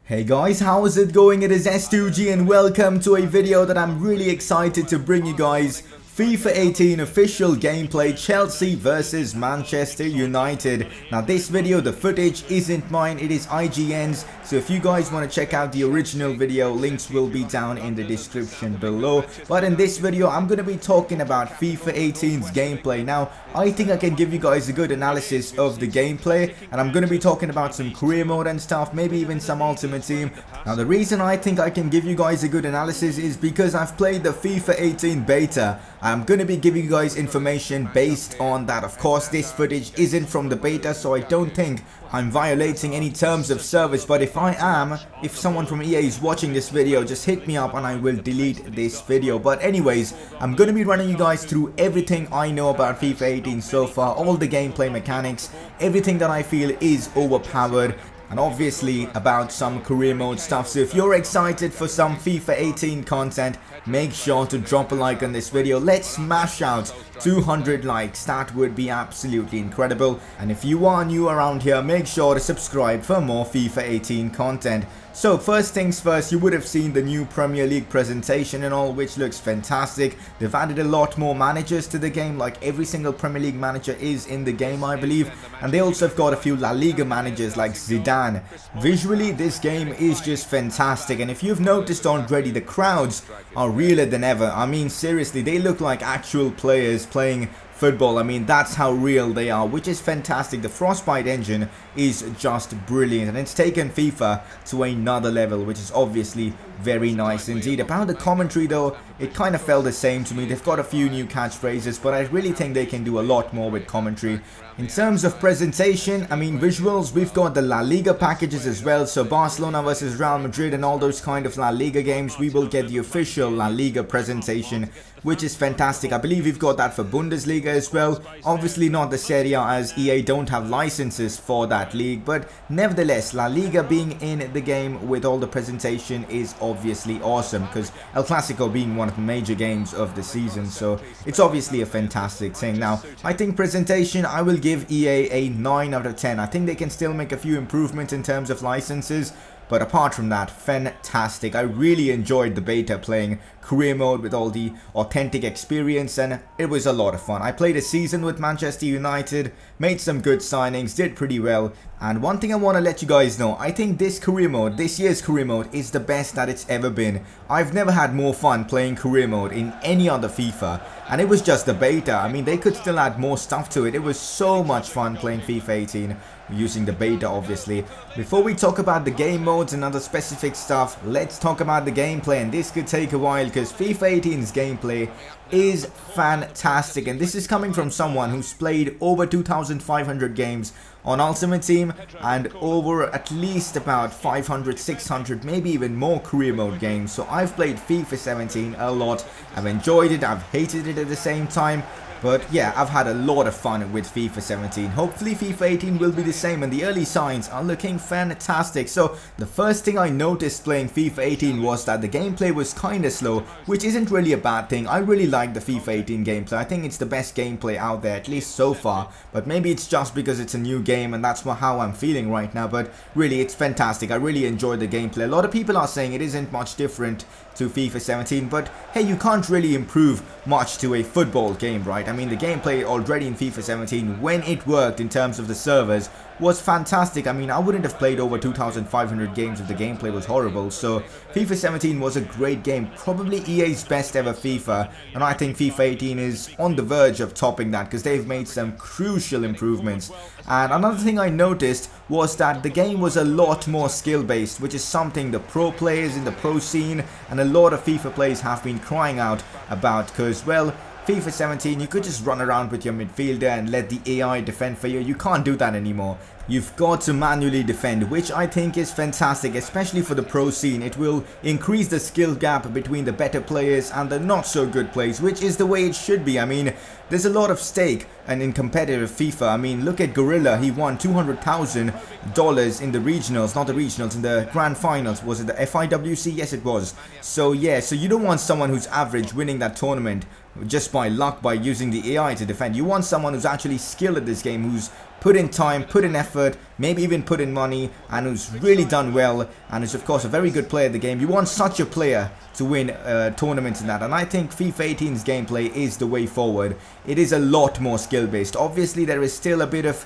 Hey guys, how is it going? It is S2G and welcome to a video that I'm really excited to bring you guys. FIFA 18 official gameplay, Chelsea versus Manchester United. Now this video, the footage isn't mine, it is IGN's. So if you guys want to check out the original video, links will be down in the description below. But in this video, I'm going to be talking about FIFA 18's gameplay. Now, I think I can give you guys a good analysis of the gameplay. And I'm going to be talking about some career mode and stuff, maybe even some ultimate team. Now the reason I think I can give you guys a good analysis is because I've played the FIFA 18 beta. I'm going to be giving you guys information based on that. Of course, this footage isn't from the beta, so I don't think I'm violating any terms of service. But if I am, if someone from EA is watching this video, just hit me up and I will delete this video. But anyways, I'm going to be running you guys through everything I know about FIFA 18 so far, all the gameplay mechanics, everything that I feel is overpowered, and obviously about some career mode stuff. So if you're excited for some FIFA 18 content, make sure to drop a like on this video. Let's smash out 200 likes. That would be absolutely incredible. And if you are new around here, make sure to subscribe for more FIFA 18 content. So first things first, you would have seen the new Premier League presentation and all, which looks fantastic. They've added a lot more managers to the game, like every single Premier League manager is in the game, I believe. And they also have got a few La Liga managers like Zidane. Visually, this game is just fantastic. And if you've noticed already, the crowds are realer than ever. I mean, seriously, they look like actual players playing football. I mean, that's how real they are, which is fantastic. The Frostbite engine is just brilliant, and it's taken FIFA to another level, which is obviously very nice indeed. About the commentary though, it kind of felt the same to me. They've got a few new catchphrases, but I really think they can do a lot more with commentary. In terms of presentation, I mean visuals, we've got the La Liga packages as well. So Barcelona versus Real Madrid and all those kind of La Liga games, we will get the official La Liga presentation, which is fantastic. I believe we've got that for Bundesliga as well. Obviously not the Serie A, as EA don't have licenses for that league, but nevertheless, La Liga being in the game with all the presentation is obviously awesome, because El Clasico being one of the major games of the season, so it's obviously a fantastic thing. Now, I think presentation, I will give EA a 9 out of 10. I think they can still make a few improvements in terms of licenses, but apart from that, fantastic. I really enjoyed the beta, playing career mode with all the authentic experience, and it was a lot of fun. I played a season with Manchester United, made some good signings, did pretty well. And one thing I want to let you guys know, I think this career mode, this year's career mode, is the best that it's ever been. I've never had more fun playing career mode in any other FIFA, and it was just the beta. I mean, they could still add more stuff to it. It was so much fun playing FIFA 18 using the beta, obviously. Before we talk about the game modes and other specific stuff, let's talk about the gameplay, and this could take a while because FIFA 18's gameplay is fantastic, and this is coming from someone who's played over 2,500 games on Ultimate Team and over at least about 500, 600, maybe even more career mode games. So I've played FIFA 17 a lot. I've enjoyed it, I've hated it at the same time. But yeah, I've had a lot of fun with FIFA 17. Hopefully FIFA 18 will be the same, and the early signs are looking fantastic. So the first thing I noticed playing FIFA 18 was that the gameplay was kinda slow, which isn't really a bad thing. I really like the FIFA 18 gameplay. I think it's the best gameplay out there, at least so far. But maybe it's just because it's a new game and that's how I'm feeling right now. But really, it's fantastic. I really enjoyed the gameplay. A lot of people are saying it isn't much different to FIFA 17, but hey, you can't really improve much to a football game, right? I mean, the gameplay already in FIFA 17, when it worked in terms of the servers, was fantastic. I mean, I wouldn't have played over 2,500 games if the gameplay was horrible. So FIFA 17 was a great game, probably EA's best ever FIFA, and I think FIFA 18 is on the verge of topping that because they've made some crucial improvements. And another thing I noticed was that the game was a lot more skill based, which is something the pro players in the pro scene and a lot of FIFA players have been crying out about, because, well, FIFA 17, you could just run around with your midfielder and let the AI defend for you. You can't do that anymore. You've got to manually defend, which I think is fantastic, especially for the pro scene. It will increase the skill gap between the better players and the not so good players, which is the way it should be. I mean, there's a lot of stake and in competitive FIFA. I mean, look at Gorilla. He won $200,000 in the regionals, not the regionals, in the grand finals. Was it the FIWC? Yes, it was. So yeah, so you don't want someone who's average winning that tournament just by luck, by using the AI to defend. You want someone who's actually skilled at this game, who's put in time, put in effort, maybe even put in money, and who's really done well, and is of course a very good player at the game. You want such a player to win tournaments and that, and I think FIFA 18's gameplay is the way forward. It is a lot more skill based. Obviously there is still a bit of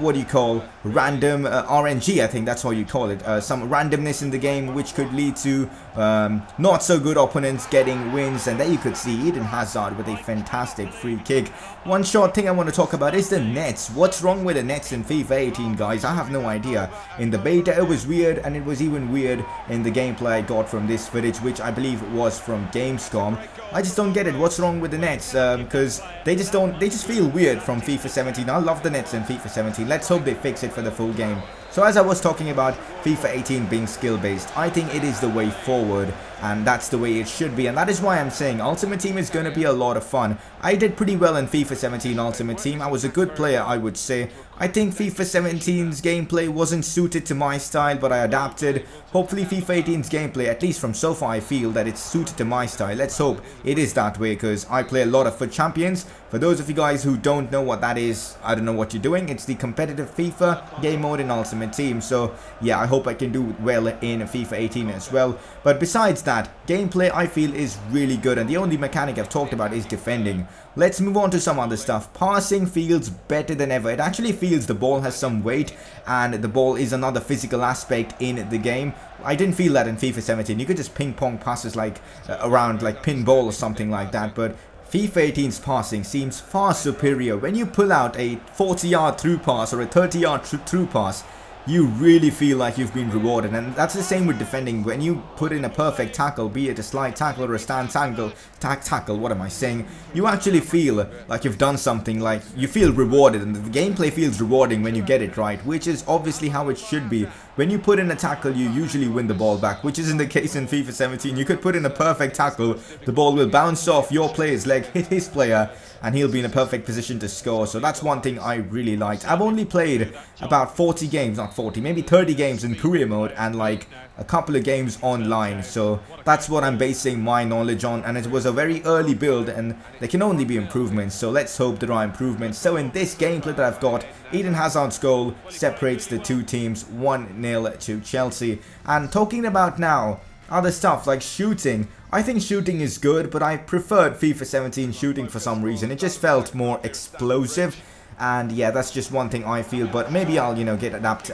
what do you call, random RNG, I think that's what you call it, some randomness in the game which could lead to not so good opponents getting wins, and there you could see Eden Hazard with a fantastic free kick. One short thing I want to talk about is the nets. What's wrong with the nets in FIFA 18, guys? I have no idea. In the beta it was weird, and it was even weird in the gameplay I got from this footage, which I believe was from Gamescom. I just don't get it. What's wrong with the nets? Because they just feel weird from FIFA 17. I love the nets in FIFA 17. Let's hope they fix it for the full game. So as I was talking about FIFA 18 being skill based, I think it is the way forward, and that's the way it should be, and that is why I'm saying Ultimate Team is going to be a lot of fun. I did pretty well in FIFA 17 Ultimate Team. I was a good player, I would say. I think FIFA 17's gameplay wasn't suited to my style, but I adapted. Hopefully FIFA 18's gameplay, at least from so far, I feel that it's suited to my style. Let's hope it is that way, because I play a lot of FUT Champions. For those of you guys who don't know what that is, I don't know what you're doing. It's the competitive FIFA game mode in Ultimate Team. So yeah, I hope I can do well in FIFA 18 as well. But besides that, gameplay I feel is really good, and the only mechanic I've talked about is defending. Let's move on to some other stuff. Passing feels better than ever. It actually feels the ball has some weight, and the ball is another physical aspect in the game. I didn't feel that in FIFA 17. You could just ping pong passes like around like pinball or something like that, but FIFA 18's passing seems far superior. When you pull out a 40-yard through pass or a 30-yard through pass, you really feel like you've been rewarded, and that's the same with defending. When you put in a perfect tackle, be it a slide tackle or a stand tackle, what am I saying? You actually feel like you've done something, like you feel rewarded, and the gameplay feels rewarding when you get it right, which is obviously how it should be. When you put in a tackle, you usually win the ball back, which isn't the case in FIFA 17. You could put in a perfect tackle, the ball will bounce off your player's leg, hit his player, and he'll be in a perfect position to score. So that's one thing I really liked. I've only played about 40 games, not 40, maybe 30 games in career mode, and like a couple of games online. So that's what I'm basing my knowledge on, and it was a very early build, and there can only be improvements. So let's hope there are improvements. So in this gameplay that I've got, Eden Hazard's goal separates the two teams 1-0 to Chelsea. And talking about now other stuff like shooting, I think shooting is good, but I preferred FIFA 17 shooting for some reason. It just felt more explosive, and yeah, that's just one thing I feel. But maybe I'll, you know,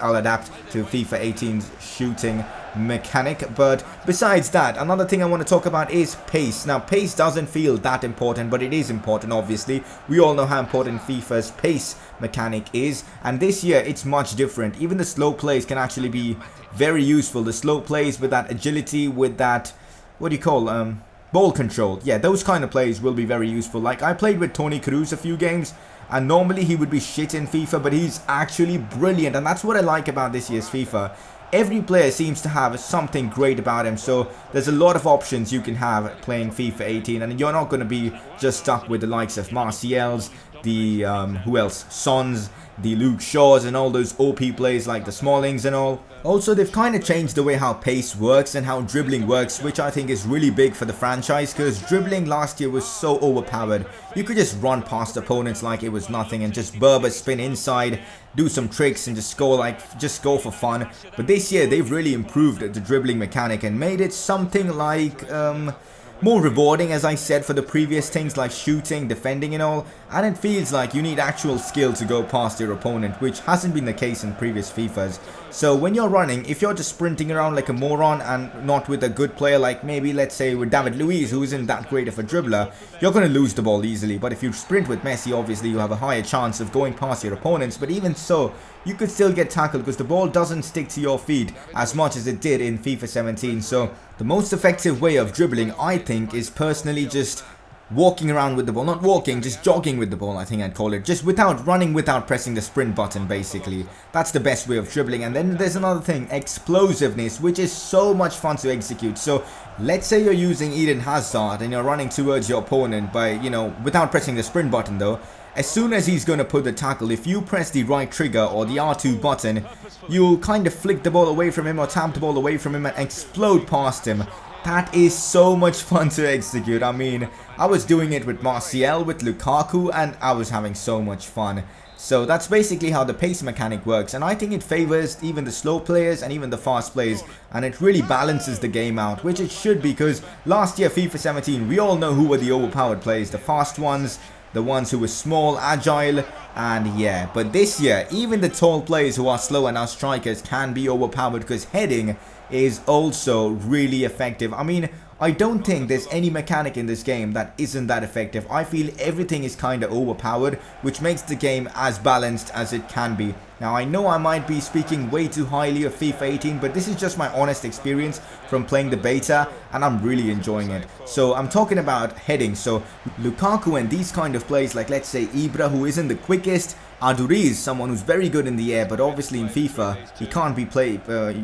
I'll adapt to FIFA 18's shooting mechanic. But besides that, another thing I want to talk about is pace. Now, pace doesn't feel that important, but it is important, obviously. We all know how important FIFA's pace mechanic is, and this year it's much different. Even the slow plays can actually be very useful. The slow plays with that agility, with that, what do you call, ball control. Yeah, those kind of plays will be very useful. Like, I played with Toni Kroos a few games, and normally he would be shit in FIFA, but he's actually brilliant, and that's what I like about this year's FIFA. Every player seems to have something great about him, so there's a lot of options you can have playing FIFA 18, and you're not going to be just stuck with the likes of Martial's, the, who else, Sons, the Luke Shaws, and all those OP plays like the Smallings and all. Also, they've kind of changed the way how pace works and how dribbling works, which I think is really big for the franchise, because dribbling last year was so overpowered. You could just run past opponents like it was nothing and just Berber spin inside, do some tricks and just score, like, just go for fun. But this year they've really improved the dribbling mechanic and made it something like more rewarding, as I said, for the previous things like shooting, defending and all, and it feels like you need actual skill to go past your opponent, which hasn't been the case in previous FIFAs. So when you're running, if you're just sprinting around like a moron and not with a good player, like maybe let's say with David Luiz, who isn't that great of a dribbler, you're going to lose the ball easily. But if you sprint with Messi, obviously you have a higher chance of going past your opponents, but even so, you could still get tackled because the ball doesn't stick to your feet as much as it did in FIFA 17. So the most effective way of dribbling, I think, is personally just walking around with the ball. Not walking, just jogging with the ball, I think I'd call it. Just without running, without pressing the sprint button, basically. That's the best way of dribbling. And then there's another thing, explosiveness, which is so much fun to execute. So let's say you're using Eden Hazard and you're running towards your opponent by, you know, without pressing the sprint button though. As soon as he's going to put the tackle, if you press the right trigger or the R2 button, you'll kind of flick the ball away from him or tap the ball away from him and explode past him. That is so much fun to execute. I mean, I was doing it with Martial, with Lukaku, and I was having so much fun. So that's basically how the pace mechanic works, and I think it favors even the slow players and even the fast players, and it really balances the game out, which it should, because last year FIFA 17 we all know who were the overpowered players, the fast ones, the ones who were small, agile, and yeah. But this year even the tall players who are slow and our strikers can be overpowered, because heading is also really effective. I mean, I don't think there's any mechanic in this game that isn't that effective. I feel everything is kind of overpowered, which makes the game as balanced as it can be. Now, I know I might be speaking way too highly of FIFA 18, but this is just my honest experience from playing the beta, and I'm really enjoying it. So I'm talking about heading. So Lukaku and these kind of plays, like let's say Ibra, who isn't the quickest, Aduriz, someone who's very good in the air, but obviously in FIFA he can't be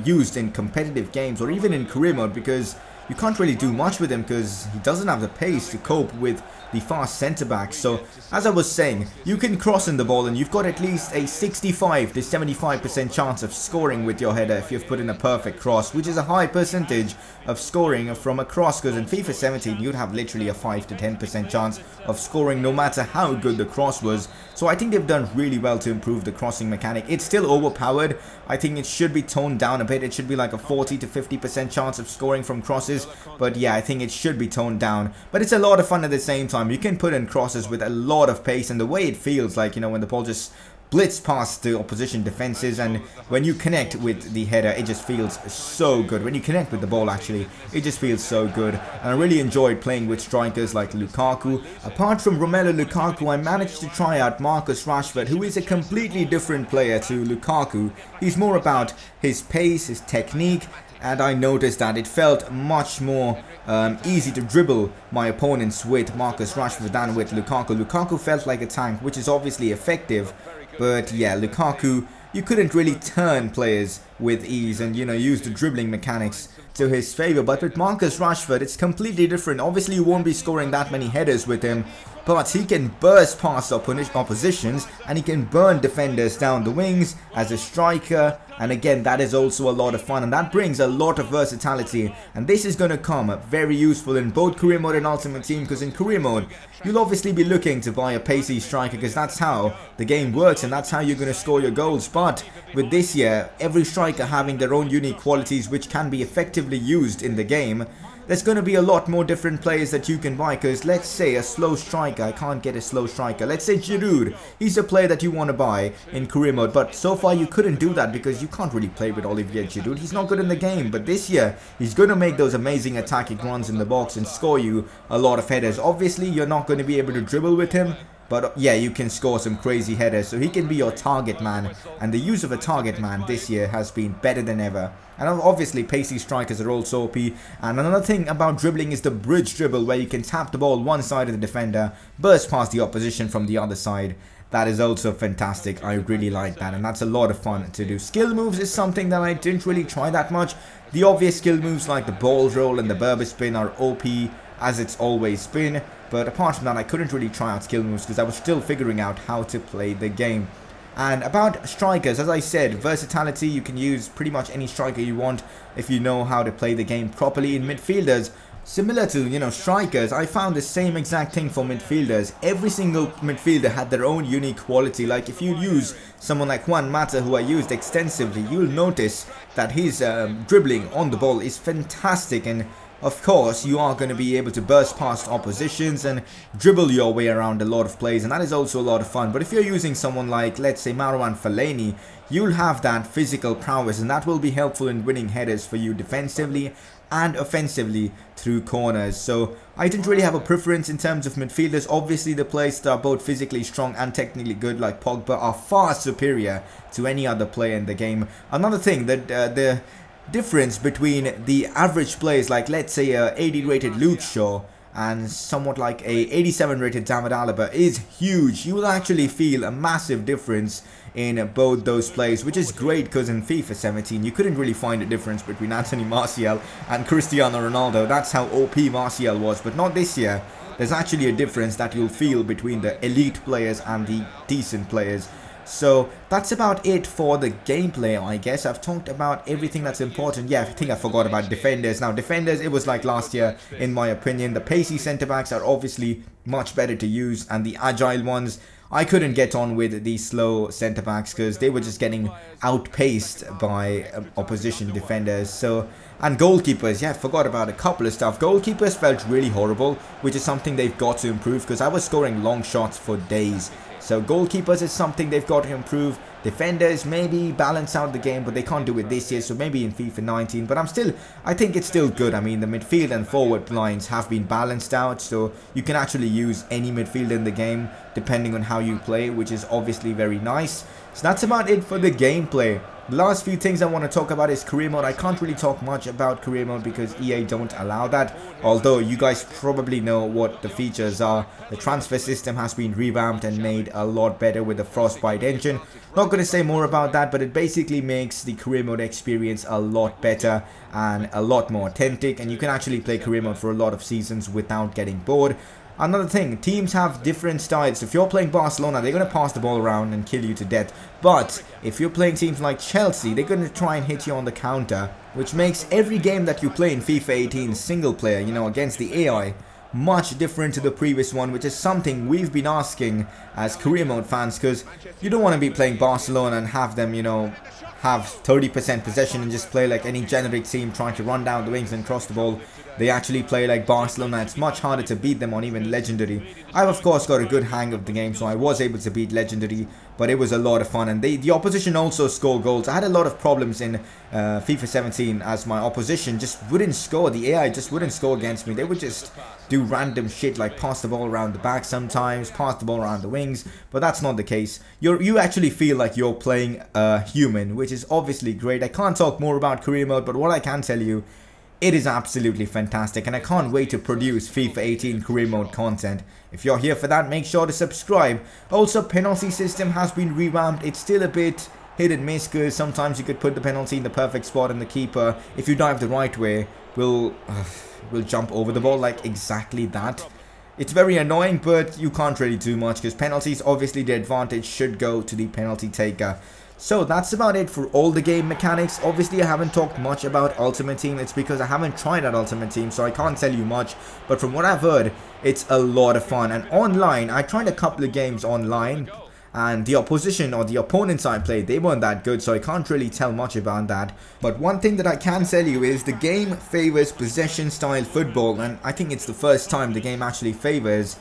used in competitive games or even in career mode, because you can't really do much with him because he doesn't have the pace to cope with the fast centre back. So as I was saying, you can cross in the ball and you've got at least a 65 to 75% chance of scoring with your header if you've put in a perfect cross, which is a high percentage of scoring from a cross, because in FIFA 17 you'd have literally a 5 to 10% chance of scoring no matter how good the cross was. So I think they've done really well to improve the crossing mechanic. It's still overpowered. I think it should be toned down a bit. It should be like a 40 to 50% chance of scoring from crosses, but yeah, I think it should be toned down. But it's a lot of fun at the same time. You can put in crosses with a lot of pace, and the way it feels like, you know, when the ball just blitz past the opposition defenses, and when you connect with the header, it just feels so good. When you connect with the ball, actually, it just feels so good. And I really enjoyed playing with strikers like Lukaku. Apart from Romelu Lukaku, I managed to try out Marcus Rashford, who is a completely different player to Lukaku. He's more about his pace, his technique, and I noticed that it felt much more easy to dribble my opponents with Marcus Rashford than with Lukaku. Lukaku felt like a tank, which is obviously effective, but yeah, Lukaku, you couldn't really turn players with ease and, you know, use the dribbling mechanics to his favor. But with Marcus Rashford, it's completely different. Obviously, you won't be scoring that many headers with him, but he can burst past oppositions and he can burn defenders down the wings as a striker. And again, that is also a lot of fun, and that brings a lot of versatility, and this is going to come very useful in both career mode and ultimate team, because in career mode you'll obviously be looking to buy a pacey striker because that's how the game works and that's how you're going to score your goals. But with this year, every striker having their own unique qualities which can be effectively used in the game, there's going to be a lot more different players that you can buy. Because let's say a slow striker, I can't get a slow striker. Let's say Giroud, he's a player that you want to buy in career mode, but so far you couldn't do that because you can't really play with Olivier Giroud. He's not good in the game, but this year he's going to make those amazing attacking runs in the box and score you a lot of headers. Obviously you're not going to be able to dribble with him, but yeah, you can score some crazy headers, so he can be your target man, and the use of a target man this year has been better than ever. And obviously pacey strikers are also OP. And another thing about dribbling is the bridge dribble, where you can tap the ball one side of the defender, burst past the opposition from the other side. That is also fantastic. I really like that, and that's a lot of fun to do. Skill moves is something that I didn't really try that much. The obvious skill moves like the ball roll and the Berber spin are OP, as it's always been. But apart from that, I couldn't really try out skill moves because I was still figuring out how to play the game. And about strikers, as I said, versatility, you can use pretty much any striker you want if you know how to play the game properly. In midfielders, similar to, you know, strikers, I found the same exact thing for midfielders. Every single midfielder had their own unique quality. Like if you use someone like Juan Mata, who I used extensively, you'll notice that his dribbling on the ball is fantastic, and of course, you are going to be able to burst past oppositions and dribble your way around a lot of plays, and that is also a lot of fun. But if you're using someone like, let's say, Marouane Fellaini, you'll have that physical prowess, and that will be helpful in winning headers for you defensively and offensively through corners. So I didn't really have a preference in terms of midfielders. Obviously, the players that are both physically strong and technically good, like Pogba, are far superior to any other player in the game. Another thing, that the difference between the average players, like let's say a 80 rated Luke Shaw and somewhat like a 87 rated David Alaba, is huge. You will actually feel a massive difference in both those plays, which is great because in FIFA 17 you couldn't really find a difference between Anthony Martial and Cristiano Ronaldo. That's how OP Martial was, but not this year. There's actually a difference that you'll feel between the elite players and the decent players. So that's about it for the gameplay, I guess. I've talked about everything that's important. Yeah, I think I forgot about defenders. Now, defenders, it was like last year, in my opinion. The pacey centre-backs are obviously much better to use, and the agile ones I couldn't get on with these slow centre backs because they were just getting outpaced by opposition defenders. So, and goalkeepers, yeah, I forgot about a couple of stuff. Goalkeepers felt really horrible, which is something they've got to improve because I was scoring long shots for days. So goalkeepers is something they've got to improve. Defenders maybe balance out the game, but they can't do it this year, so maybe in FIFA 19. But I think it's still good. I mean, the midfield and forward lines have been balanced out, so you can actually use any midfield in the game depending on how you play, which is obviously very nice. So that's about it for the gameplay. The last few things I want to talk about is career mode. I can't really talk much about career mode because EA don't allow that. Although you guys probably know what the features are. The transfer system has been revamped and made a lot better with the Frostbite engine. Not going to say more about that, but it basically makes the career mode experience a lot better and a lot more authentic. And you can actually play career mode for a lot of seasons without getting bored. Another thing, teams have different styles. If you're playing Barcelona, they're going to pass the ball around and kill you to death. But if you're playing teams like Chelsea, they're going to try and hit you on the counter, which makes every game that you play in FIFA 18 single player, you know, against the AI, much different to the previous one, which is something we've been asking as career mode fans, because you don't want to be playing Barcelona and have them, you know, have 30% possession and just play like any generic team trying to run down the wings and cross the ball. They actually play like Barcelona. It's much harder to beat them on even Legendary. I've of course got a good hang of the game, so I was able to beat Legendary, but it was a lot of fun. And the opposition also score goals. I had a lot of problems in FIFA 17 as my opposition just wouldn't score. The AI just wouldn't score against me. They would just do random shit like pass the ball around the back sometimes, pass the ball around the wings, but that's not the case. You actually feel like you're playing a human, which is obviously great. I can't talk more about career mode, but what I can tell you, it is absolutely fantastic, and I can't wait to produce FIFA 18 career mode content. If you're here for that, make sure to subscribe. Also, penalty system has been revamped. It's still a bit hit and miss because sometimes you could put the penalty in the perfect spot and the keeper, if you dive the right way, will jump over the ball like exactly that. It's very annoying, but you can't really do much because penalties, obviously the advantage should go to the penalty taker. So that's about it for all the game mechanics. Obviously I haven't talked much about Ultimate Team. It's because I haven't tried out Ultimate Team, so I can't tell you much. But from what I've heard, it's a lot of fun. And online, I tried a couple of games online, and the opposition or the opponents I played, they weren't that good, so I can't really tell much about that. But one thing that I can tell you is the game favors possession style football, and I think it's the first time the game actually favors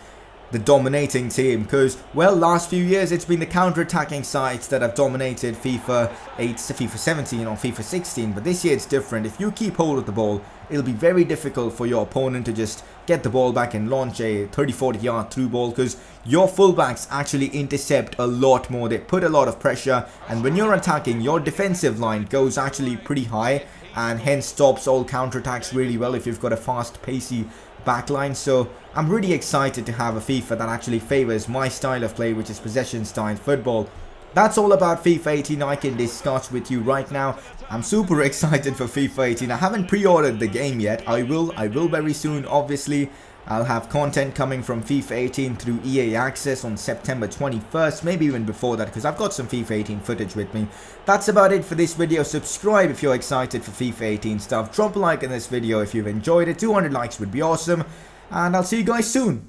the dominating team, because, well, last few years it's been the counter-attacking sides that have dominated FIFA 8 to FIFA 17 or FIFA 16, but this year it's different. If you keep hold of the ball, it'll be very difficult for your opponent to just get the ball back and launch a 30-40 yard through ball, because your fullbacks actually intercept a lot more. They put a lot of pressure, and when you're attacking, your defensive line goes actually pretty high and hence stops all counter-attacks really well if you've got a fast, pacey backline. So I'm really excited to have a FIFA that actually favors my style of play, which is possession style football. That's all about FIFA 18 I can discuss with you right now. I'm super excited for FIFA 18. I haven't pre-ordered the game yet. I will very soon, obviously. I'll have content coming from FIFA 18 through EA Access on September 21st, maybe even before that, because I've got some FIFA 18 footage with me. That's about it for this video. Subscribe if you're excited for FIFA 18 stuff. Drop a like in this video if you've enjoyed it. 200 likes would be awesome. And I'll see you guys soon.